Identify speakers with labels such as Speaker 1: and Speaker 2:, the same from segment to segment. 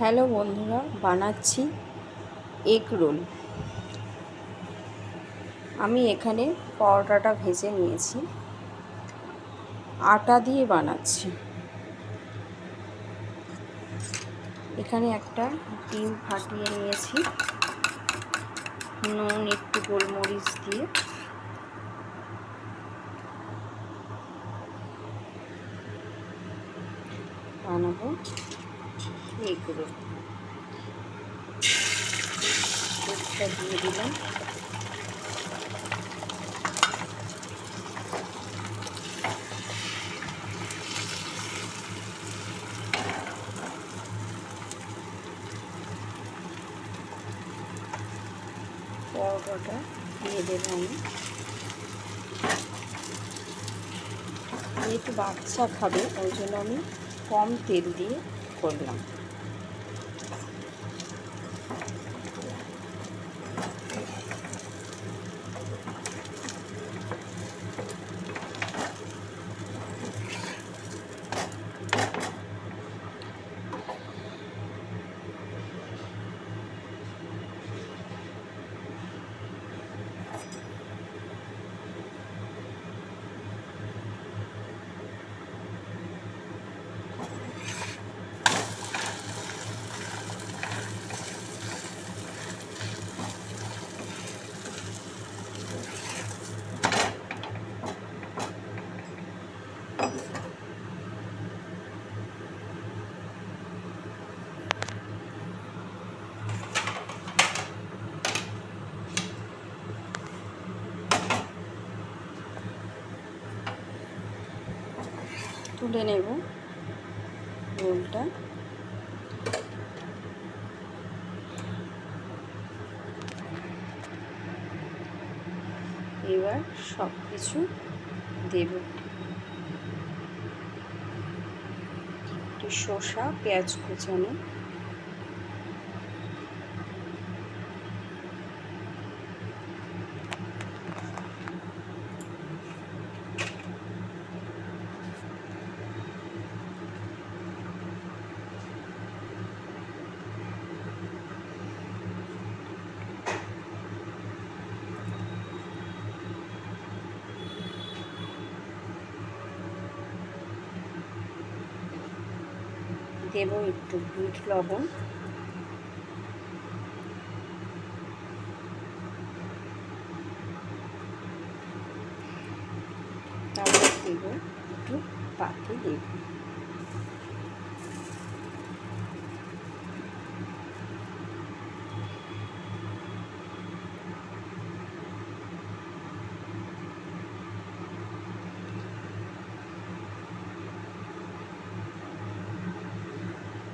Speaker 1: Hello বন্ধুরা, বানাচ্ছি egg roll. আমি এখানে পরোটাটা ভেজে নিয়েছি, আটা দিয়ে বানাচ্ছি। এখানে একটা ডিম ফাটিয়ে নিয়েছি, নুন একটু গোলমরিচ দিয়ে বানাবো এগ রোল। দুধটা দিয়ে দিলাম, পরোটাটা দিয়ে দেবো আমি। যেহেতু বাচ্চা খাবে ওই জন্য আমি কম তেল দিয়ে করলাম। তুলে নেব রোলটা। এবার সব কিছু দেব, একটু শসা, পেঁয়াজ কুচানো, দেব একটু বিট লবণ, তারপর দেব একটু পাতি লেবু।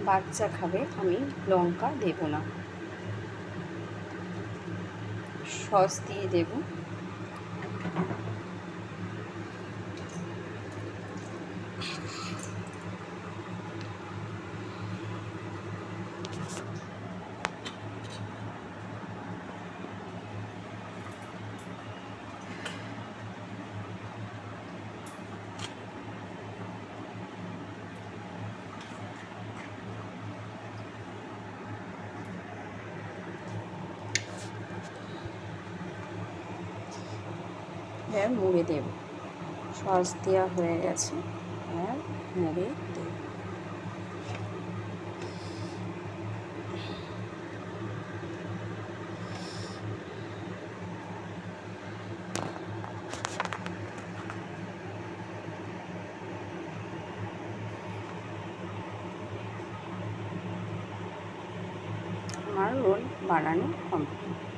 Speaker 1: বাচ্চা খাবে, আমি লঙ্কা দেব না। সস দিয়ে দেব, এবার মুড়ে দেব। সস দেওয়া হয়ে গেছে, আর মুড়ে দেব। আমার রোল বানানো কমপ্লিট।